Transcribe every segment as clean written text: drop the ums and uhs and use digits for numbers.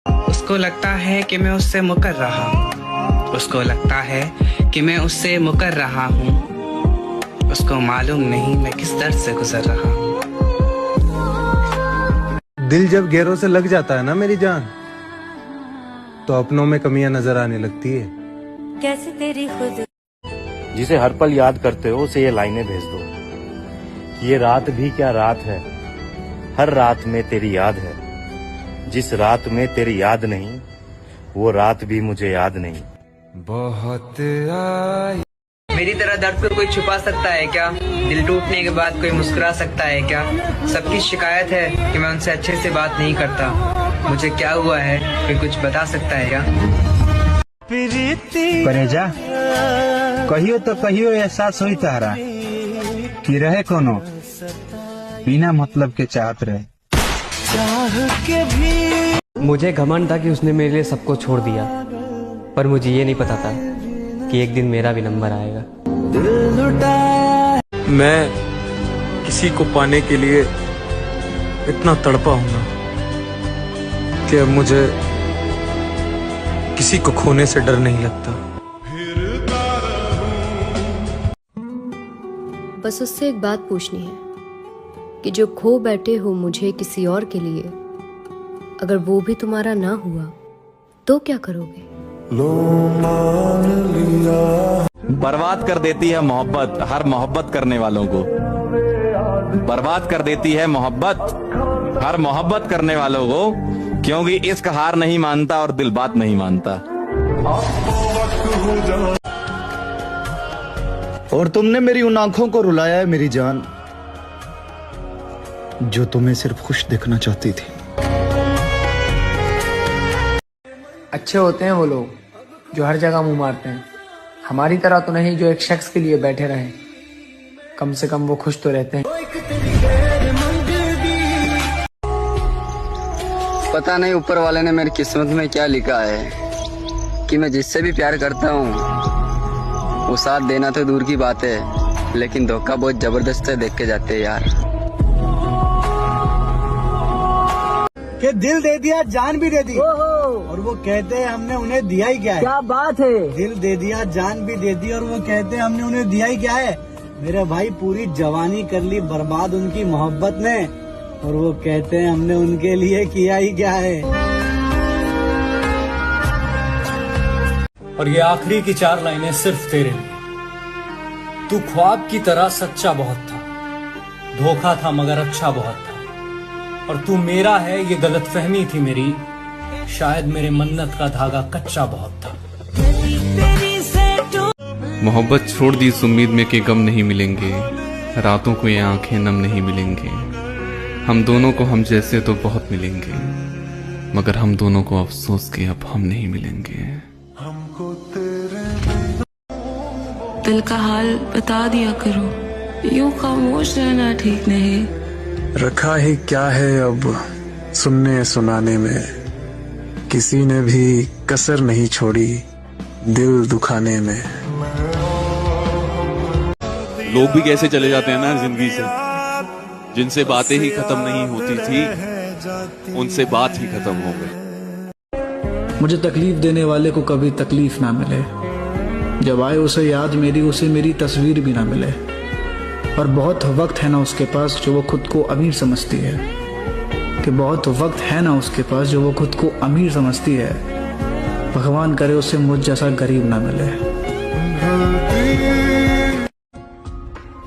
उसको लगता है कि मैं उससे मुकर रहा हूँ, उसको लगता है कि मैं उससे मुकर रहा हूँ, उसको मालूम नहीं मैं किस दर्द से गुजर रहा हूँ। दिल जब गैरों से लग जाता है ना मेरी जान, तो अपनों में कमियां नजर आने लगती है। कैसे तेरी खुद जिसे हर पल याद करते हो उसे ये लाइनें भेज दो कि ये रात भी क्या रात है, हर रात में तेरी याद है, जिस रात में तेरी याद नहीं वो रात भी मुझे याद नहीं। बहुत आई मेरी तरह दर्द को कोई छुपा सकता है क्या? दिल टूटने के बाद कोई मुस्कुरा सकता है क्या? सबकी शिकायत है कि मैं उनसे अच्छे से बात नहीं करता, मुझे क्या हुआ है कोई कुछ बता सकता है क्या? करेजा कहियो तो कहियो एहसास हुई तारा कि रहे कोनो बिना मतलब के चाहत रहे। मुझे घमंड था कि उसने मेरे लिए सबको छोड़ दिया, पर मुझे ये नहीं पता था कि एक दिन मेरा भी नंबर आएगा। मैं किसी को पाने के लिए इतना तड़पा हूं ना कि अब मुझे किसी को खोने से डर नहीं लगता। बस उससे एक बात पूछनी है कि जो खो बैठे हो मुझे किसी और के लिए, अगर वो भी तुम्हारा ना हुआ तो क्या करोगे? बर्बाद कर देती है मोहब्बत हर मोहब्बत करने वालों को, बर्बाद कर देती है मोहब्बत हर मोहब्बत करने वालों को, क्योंकि इश्क हार नहीं मानता और दिल बात नहीं मानता। और तुमने मेरी उन आंखों को रुलाया है मेरी जान, जो तुम्हें सिर्फ खुश देखना चाहती थी। अच्छे होते हैं वो लोग जो हर जगह मुंह मारते हैं, हमारी तरह तो नहीं जो एक शख्स के लिए बैठे रहे। कम से कम वो खुश तो रहते हैं। पता नहीं ऊपर वाले ने मेरी किस्मत में क्या लिखा है कि मैं जिससे भी प्यार करता हूँ वो साथ देना तो दूर की बात है, लेकिन धोखा बहुत जबरदस्त है देख के जाते हैं यार। कि दिल दे दिया जान भी दे दी, और वो कहते हैं हमने उन्हें दिया ही क्या है। क्या बात है, दिल दे दिया जान भी दे दी और वो कहते हैं हमने उन्हें दिया ही क्या है। मेरे भाई पूरी जवानी कर ली बर्बाद उनकी मोहब्बत ने, और वो कहते हैं हमने उनके लिए किया ही क्या है। और ये आखिरी की 4 लाइनें सिर्फ तेरे लिए। तू ख्वाब की तरह सच्चा बहुत था, धोखा था मगर अच्छा बहुत था, और तू मेरा है ये गलतफहमी थी मेरी, शायद मेरे मन्नत का धागा कच्चा बहुत था। मोहब्बत छोड़ दी इस उम्मीद में कि गम नहीं मिलेंगे, रातों को ये आंखें नम नहीं मिलेंगे। हम दोनों को हम जैसे तो बहुत मिलेंगे, मगर हम दोनों को अफसोस के अब हम नहीं मिलेंगे। दिल का हाल बता दिया करो, यूं खामोश रहना ठीक नहीं। रखा ही क्या है अब सुनने सुनाने में, किसी ने भी कसर नहीं छोड़ी दिल दुखाने में। लोग भी कैसे चले जाते हैं ना जिंदगी से, जिनसे बातें ही खत्म नहीं होती थी उनसे बात ही खत्म हो गई। मुझे तकलीफ देने वाले को कभी तकलीफ ना मिले, जब आए उसे याद मेरी उसे मेरी तस्वीर भी ना मिले। और बहुत वक्त है ना उसके पास जो वो खुद को अमीर समझती है, कि बहुत वक्त है ना उसके पास जो वो खुद को अमीर समझती है। भगवान करे उसे मुझ जैसा गरीब ना मिले।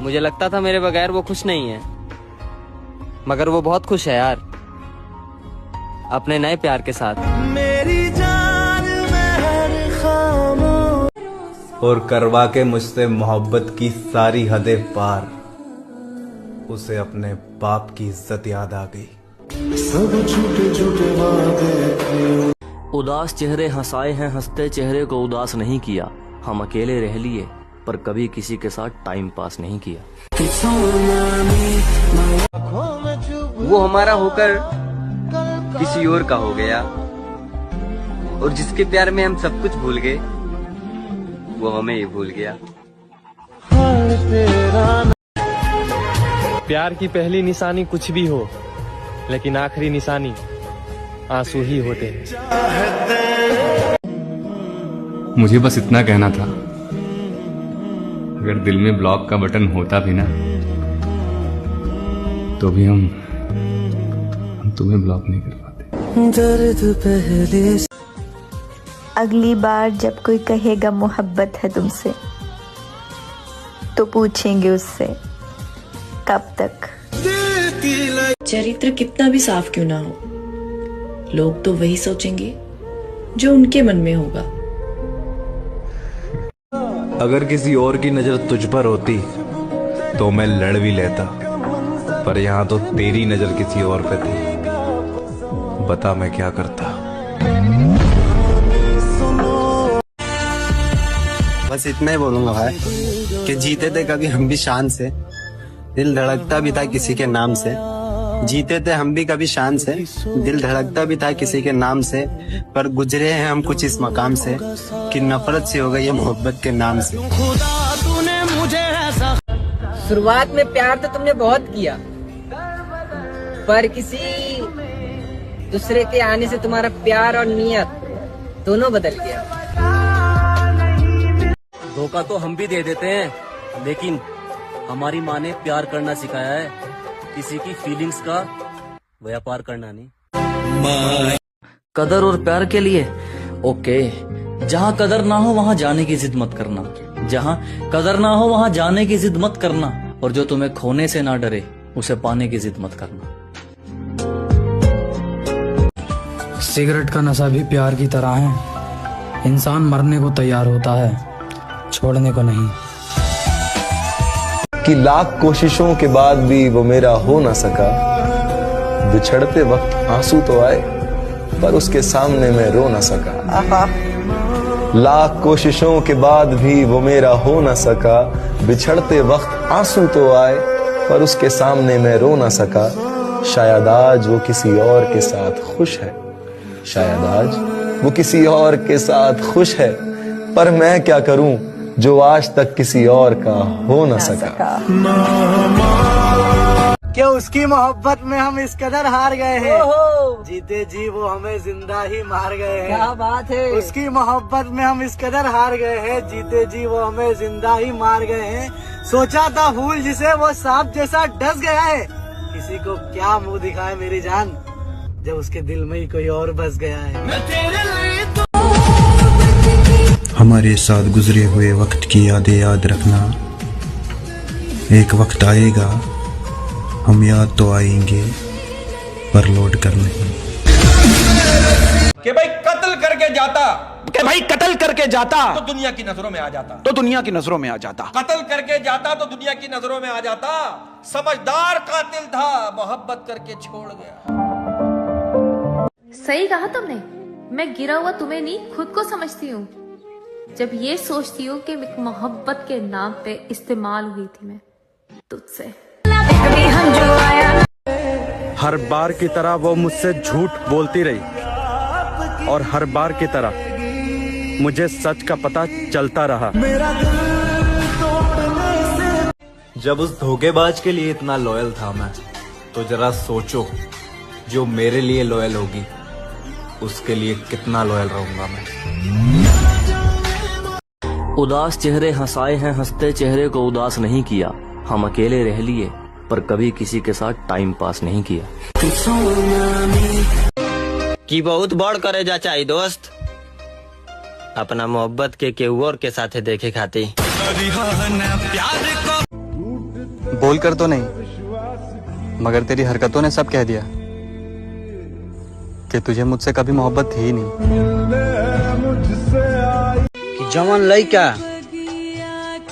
मुझे लगता था मेरे बगैर वो खुश नहीं है, मगर वो बहुत खुश है यार अपने नए प्यार के साथ। मेरी जान में और करवा के मुझसे मोहब्बत की सारी हदें पार, उसे अपने बाप की इज्जत याद आ गई। सब झूठे झूठे वादे, उदास चेहरे हंसाए हैं, हंसते चेहरे को उदास नहीं किया। हम अकेले रह लिए पर कभी किसी के साथ टाइम पास नहीं किया। वो हमारा होकर किसी और का हो गया, और जिसके प्यार में हम सब कुछ भूल गए वो हमें ही भूल गया। प्यार की पहली निशानी कुछ भी हो, लेकिन आखिरी निशानी आंसू ही होते हैं। मुझे बस इतना कहना था, अगर दिल में ब्लॉक का बटन होता भी ना, तो भी हम तुम्हें ब्लॉक नहीं कर पाते। दर्द पहले अगली बार जब कोई कहेगा मोहब्बत है तुमसे, तो पूछेंगे उससे कब तक। चरित्र कितना भी साफ क्यों ना हो, लोग तो वही सोचेंगे जो उनके मन में होगा। अगर किसी और की नजर तुझ पर होती तो मैं लड़ भी लेता, पर यहाँ तो तेरी नजर किसी और पे थी। बता मैं क्या करता। बस इतना ही बोलूंगा भाई कि जीते थे कभी हम भी शान से, दिल धड़कता भी था किसी के नाम से। जीते थे हम भी कभी शान से, दिल धड़कता भी था किसी के नाम से, पर गुजरे हैं हम कुछ इस मकाम से कि नफरत सी हो गई है मोहब्बत के नाम से। शुरुआत में प्यार तो तुमने बहुत किया, पर किसी दूसरे के आने से तुम्हारा प्यार और नियत दोनों बदल गया। धोखा तो हम भी दे देते हैं, लेकिन हमारी माँ ने प्यार करना सिखाया है, किसी की फीलिंग्स का व्यापार करना नहीं। कदर और प्यार के लिए ओके, जहाँ कदर ना हो वहाँ जाने की जिद मत करना, जहाँ कदर ना हो वहाँ जाने की जिद मत करना, और जो तुम्हें खोने से ना डरे उसे पाने की जिद मत करना। सिगरेट का नशा भी प्यार की तरह है, इंसान मरने को तैयार होता है, छोड़ने को नहीं। कि लाख कोशिशों के बाद भी वो मेरा हो ना सका, बिछड़ते वक्त आंसू तो आए पर उसके सामने मैं रो ना सका। लाख कोशिशों के बाद भी वो मेरा हो ना सका, बिछड़ते वक्त आंसू तो आए पर उसके सामने मैं रो ना सका। शायद आज वो किसी और के साथ खुश है, शायद आज वो किसी और के साथ खुश है, पर मैं क्या करूं जो आज तक किसी और का हो न सका। क्या उसकी मोहब्बत में हम इस कदर हार गए हैं, जीते जी वो हमें जिंदा ही मार गए हैं। क्या बात है। उसकी मोहब्बत में हम इस कदर हार गए हैं, जीते जी वो हमें जिंदा ही मार गए हैं। सोचा था फूल जिसे वो सांप जैसा डस गया है, किसी को क्या मुंह दिखाए मेरी जान, जब उसके दिल में ही कोई और बस गया है। हमारे साथ गुजरे हुए वक्त की यादें याद रखना, एक वक्त आएगा हम याद तो आएंगे पर लौट कर नहीं। कि भाई कत्ल करके जाता, कि भाई कत्ल करके जाता तो दुनिया की नजरों में आ जाता, तो दुनिया की नजरों में आ जाता। कत्ल करके जाता तो दुनिया की नजरों में आ जाता। समझदार कातिल था, मोहब्बत करके छोड़ गया। सही कहा तुमने, मैं गिरा हुआ तुम्हें नहीं खुद को समझती हूँ, जब ये सोचती हूँ कि मोहब्बत के नाम पे इस्तेमाल हुई थी मैं तुझसे। हर बार की तरह वो मुझसे झूठ बोलती रही, और हर बार की तरह मुझे सच का पता चलता रहा। जब उस धोखेबाज के लिए इतना लॉयल था मैं, तो जरा सोचो जो मेरे लिए लॉयल होगी उसके लिए कितना लॉयल रहूंगा मैं। उदास चेहरे हंसाए हैं, हंसते चेहरे को उदास नहीं किया। हम अकेले रह लिए पर कभी किसी के साथ टाइम पास नहीं किया। कि बहुत बड़ करे जा चाहिए दोस्त, अपना मोहब्बत के केहू और के साथे देखे खाती। बोल कर तो नहीं, मगर तेरी हरकतों ने सब कह दिया कि तुझे मुझसे कभी मोहब्बत थी ही नहीं। कि जवन लइका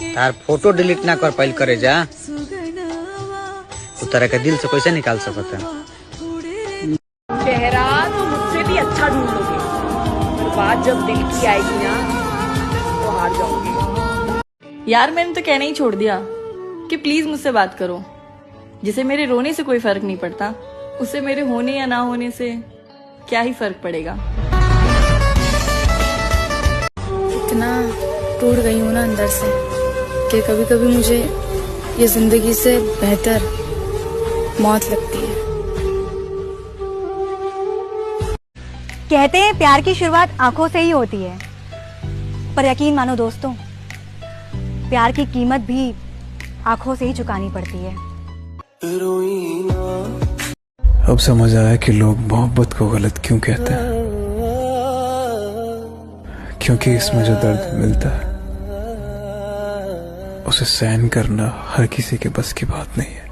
तार फोटो डिलीट ना कर पाइल करे जा, उतारा के दिल से कैसे निकाल सकते हैं। चेहरा तो मुझसे भी अच्छा ढूंढ लोगे, पर बात जब दिल की आएगी ना तो हार जाओगे। यार मैंने तो कहना ही छोड़ दिया कि प्लीज मुझसे बात करो। जिसे मेरे रोने से कोई फर्क नहीं पड़ता, उसे मेरे होने या ना होने से क्या ही फर्क पड़ेगा। इतना टूट गई हूँ ना अंदर से कि कभी कभी मुझे ये जिंदगी से बेहतर मौत लगती है। कहते हैं प्यार की शुरुआत आंखों से ही होती है, पर यकीन मानो दोस्तों, प्यार की कीमत भी आंखों से ही चुकानी पड़ती है। अब समझ आया कि लोग मोहब्बत को गलत क्यों कहते हैं, क्योंकि इसमें जो दर्द मिलता है उसे सहन करना हर किसी के बस की बात नहीं है।